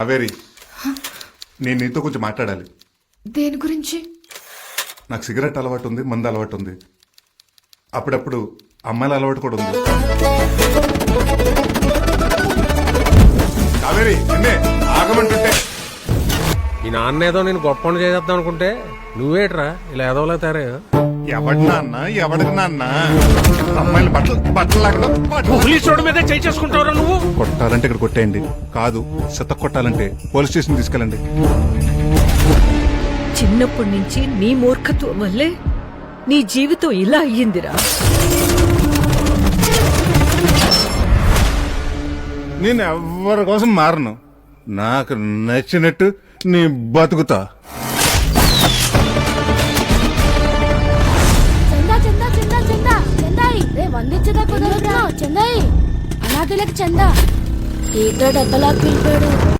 కావేరి, నేను నీతో కొంచెం మాట్లాడాలి. దేని గురించి? నాకు సిగరెట్ అలవాటు ఉంది, మందు అలవాటు ఉంది, అప్పుడప్పుడు అమ్మాయిల అలవాటు కూడా ఉంది. కావేరి, నిన్నే ఆగమంటుంటే. ఈ నాన్న ఏదో నేను గొప్ప చేద్దాం అనుకుంటే నువ్వేట్రా ఇలా ఏదోలా తయారయ్యా? ఎవడి నాన్న, ఎవడికి నాన్న? అమ్మాయిలు బట్టలు లాగా పోలీసు మీద చేయి చేసుకుంటావురా నువ్వు? కొట్టాలంటే ఇక్కడ కొట్టేయండి, కాదు శత కొట్టాలంటే పోలీస్ స్టేషన్ తీసుకెళ్ళండి. చిన్నప్పటి నుంచి నీ మూర్ఖత్వం వల్లే నీ జీవితం ఇలా అయ్యిందిరా. నేను ఎవరి కోసం మారను, నాకు నచ్చినట్టు నీ బతుకుతా. వందించదా కుదరదు చెందాయి అనాథులకు చందా ఏదో డబ్బలా పిలిపాడు.